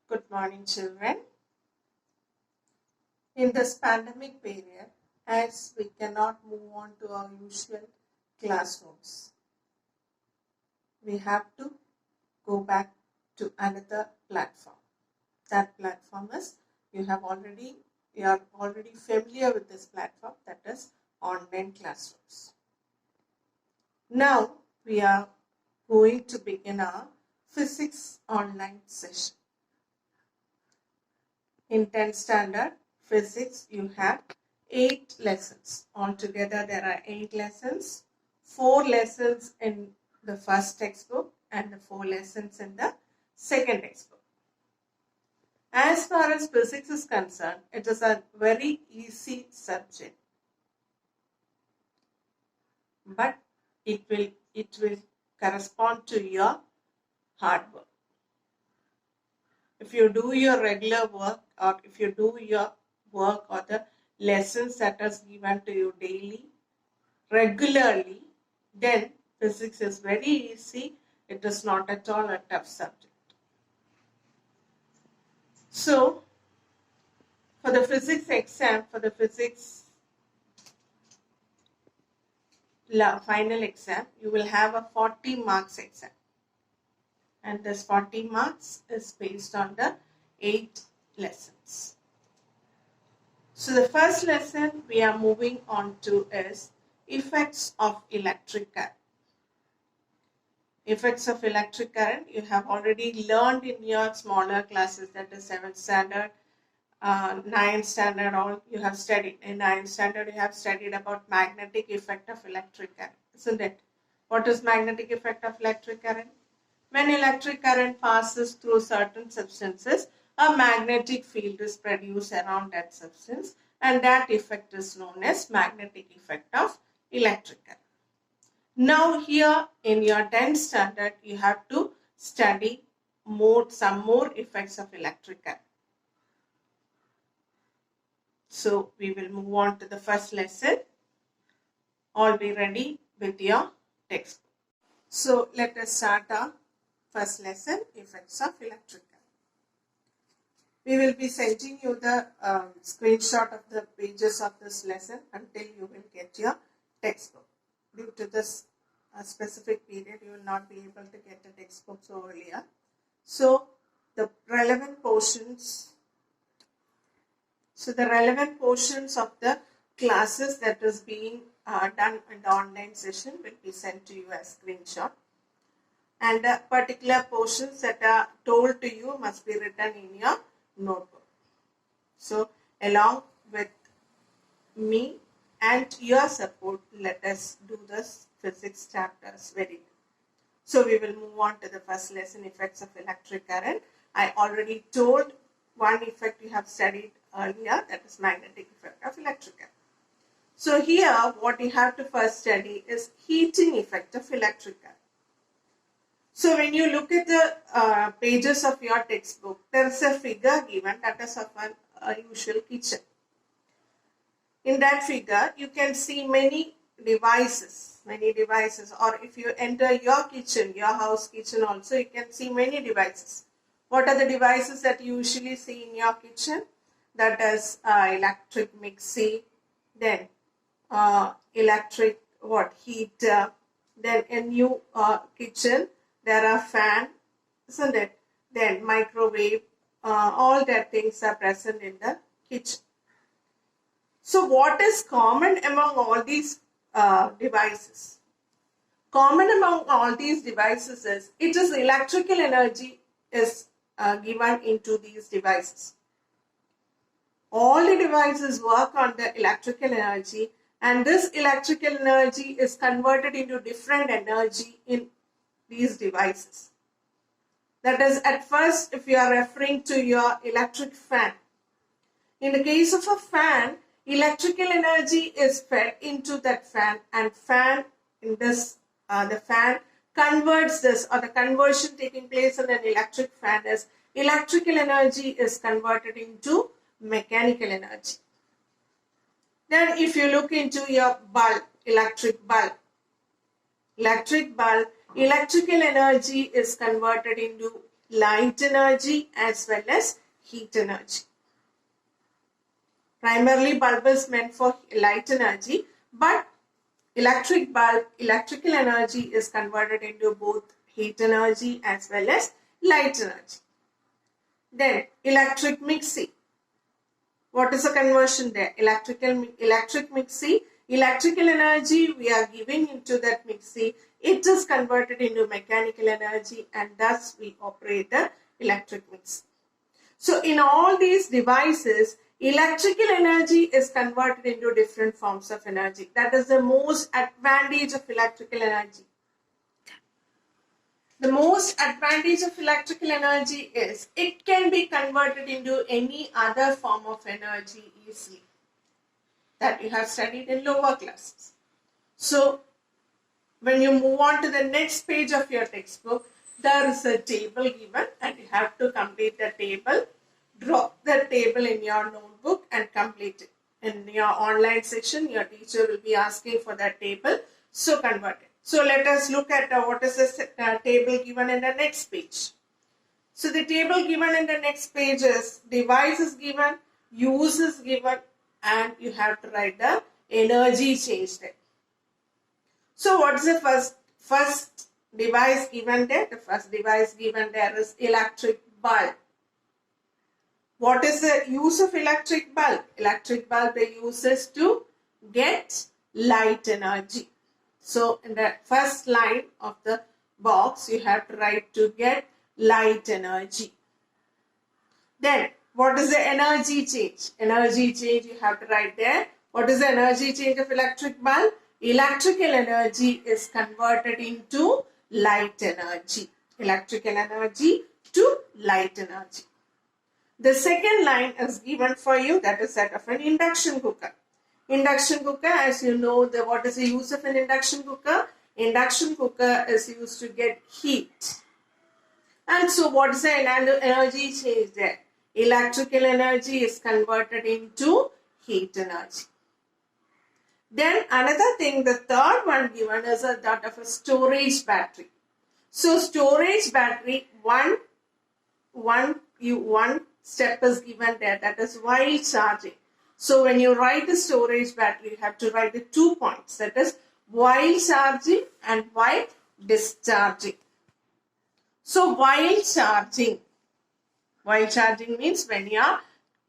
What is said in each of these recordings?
Good morning, children. In this pandemic period, as we cannot move on to our usual classrooms, we have to go back to another platform. That platform is, you are already familiar with this platform, that is online classrooms. Now we are going to begin our physics online session. In 10th standard physics, you have 8 lessons. Altogether, there are 8 lessons, 4 lessons in the first textbook and 4 lessons in the second textbook. As far as physics is concerned, it is a very easy subject. But it will correspond to your hard work. If you do your regular work, or if you do your work or the lessons that is given to you daily, regularly, then physics is very easy. It is not at all a tough subject. So, for the physics exam, for the physics final exam, you will have a 40 marks exam. And this 40 marks is based on the 8 lessons. So the first lesson we are moving on to is effects of electric current. Effects of electric current you have already learned in your smaller classes, that is 7th standard, 9th standard, all you have studied. In 9th standard you have studied about magnetic effect of electric current, isn't it? What is magnetic effect of electric current? When electric current passes through certain substances, a magnetic field is produced around that substance, and that effect is known as magnetic effect of electric current. Now here in your 10th standard, you have to study some more effects of electric current. So we will move on to the first lesson. All be ready with your textbook. So let us start our first lesson, effects of electric current. We will be sending you the screenshot of the pages of this lesson until you will get your textbook. Due to this specific period, you will not be able to get the textbook so earlier. So the relevant portions of the classes that is being done in the online session will be sent to you as screenshot. And particular portions that are told to you must be written in your notebook. So along with me and your support, let us do this physics chapters very well. So we will move on to the first lesson, effects of electric current. I already told one effect you have studied earlier, that is magnetic effect of electric current. So here what you have to first study is heating effect of electric current. So when you look at the pages of your textbook, there is a figure given that is of a usual kitchen. In that figure, you can see many devices, or if you enter your kitchen, your house kitchen also, you can see many devices. What are the devices that you usually see in your kitchen? That is electric mixie, then electric heater, then in your kitchen, there are fan, isn't it? Then microwave, all that things are present in the kitchen. So what is common among all these devices? Common among all these devices is, it is electrical energy is given into these devices. All the devices work on the electrical energy, and this electrical energy is converted into different energy in these devices. That is, at first, if you are referring to your electric fan. In the case of a fan, electrical energy is fed into that fan, and the fan converts this, or the conversion taking place in an electric fan is electrical energy is converted into mechanical energy. Then if you look into your bulb, electric bulb, electrical energy is converted into light energy as well as heat energy. Primarily bulb is meant for light energy, but electrical energy is converted into both heat energy as well as light energy. Then electric mixing. What is the conversion there? Electric mixing. Electrical energy we are giving into that mixing. It is converted into mechanical energy, and thus we operate the electric mixer. So in all these devices, electrical energy is converted into different forms of energy. That is the most advantage of electrical energy. The most advantage of electrical energy is it can be converted into any other form of energy easily, that you have studied in lower classes. So when you move on to the next page of your textbook, there is a table given and you have to complete the table. Draw the table in your notebook and complete it. In your online section, your teacher will be asking for that table. So convert it. So let us look at what is the table given in the next page. So the table given in the next page is device is given, use is given, and you have to write the energy change there. So what is the first device given there? The first device given there is electric bulb. What is the use of electric bulb? Electric bulb they use is to get light energy. So in the first line of the box, you have to write to get light energy. Then what is the energy change? Energy change you have to write there. What is the energy change of electric bulb? Electrical energy is converted into light energy. Electrical energy to light energy. The second line is given for you, that is that of an induction cooker. Induction cooker, as you know, what is the use of an induction cooker? Induction cooker is used to get heat. And so what is the energy change there? Electrical energy is converted into heat energy. Then another thing, the third one given is that of a storage battery. So storage battery, one step is given there, that is while charging. So when you write the storage battery, you have to write the 2 points, that is while charging and while discharging. So while charging means when you are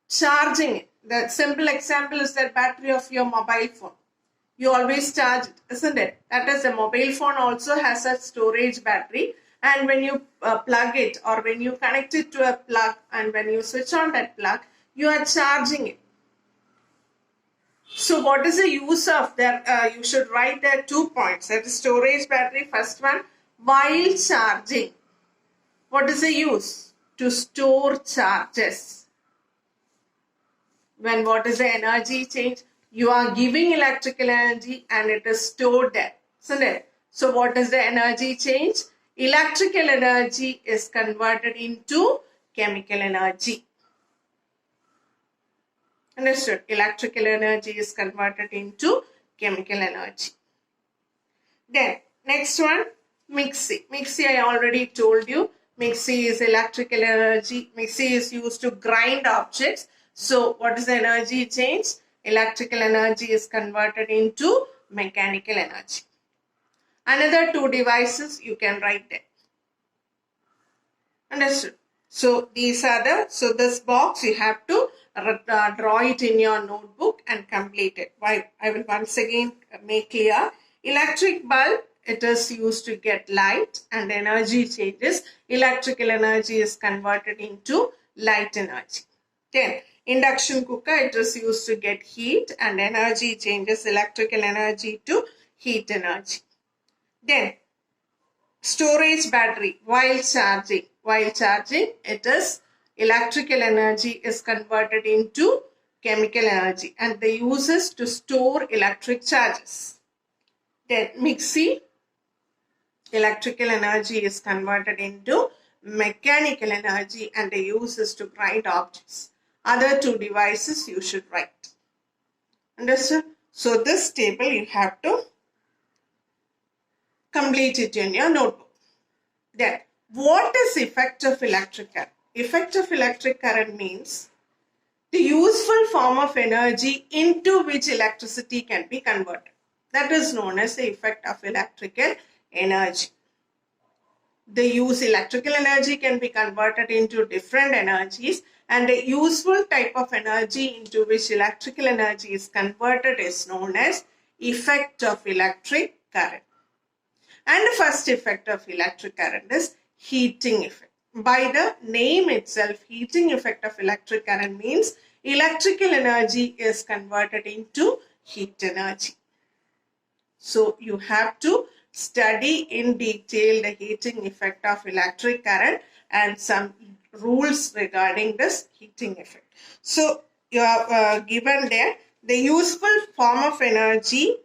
charging it. The simple example is the battery of your mobile phone. You always charge it, isn't it? That is, the mobile phone also has a storage battery, and when you plug it or when you connect it to a plug and when you switch on that plug, you are charging it. So what is the use of that? You should write there 2 points. That is storage battery, first one, while charging. What is the use? To store charges. When what is the energy change? You are giving electrical energy and it is stored there, isn't it? So what is the energy change? Electrical energy is converted into chemical energy. Understood? Electrical energy is converted into chemical energy. Then next one, mixie. Mixie I already told you. Mixie is electrical energy. Mixie is used to grind objects. So what is the energy change? Electrical energy is converted into mechanical energy. Another 2 devices you can write there. Understood? So these are so this box you have to draw it in your notebook and complete it. I will once again make clear. Electric bulb, it is used to get light and energy changes. Electrical energy is converted into light energy. Then induction cooker, it is used to get heat and energy changes electrical energy to heat energy. Then storage battery, while charging, it is electrical energy is converted into chemical energy and the use is to store electric charges. Then mixie, electrical energy is converted into mechanical energy and the use is to grind objects. Other 2 devices you should write. Understood? So this table you have to complete it in your notebook. Then What is effect of electric current? Effect of electric current means the useful form of energy into which electricity can be converted. That is known as the effect of electrical energy. The electrical energy can be converted into different energies, and the useful type of energy into which electrical energy is converted is known as effect of electric current. And the first effect of electric current is heating effect. By the name itself, heating effect of electric current means electrical energy is converted into heat energy. So you have to study in detail the heating effect of electric current and some rules regarding this heating effect. So you have given there the useful form of energy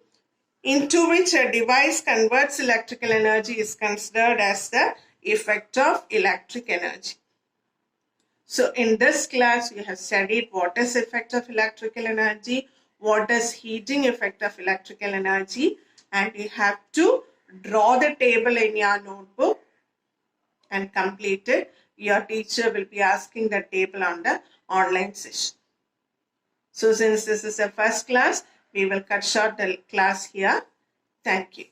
into which a device converts electrical energy is considered as the effect of electric energy. So in this class, we have studied what is effect of electrical energy, what is heating effect of electrical energy, and you have to draw the table in your notebook and complete it. Your teacher will be asking the table on the online session. So since this is the first class, we will cut short the class here. Thank you.